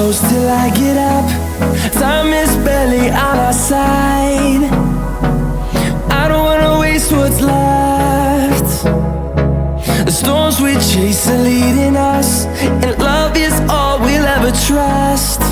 close till I get up. Time is barely on our side. I don't wanna waste what's left. The storms we chase are leading us, and love is all we'll ever trust.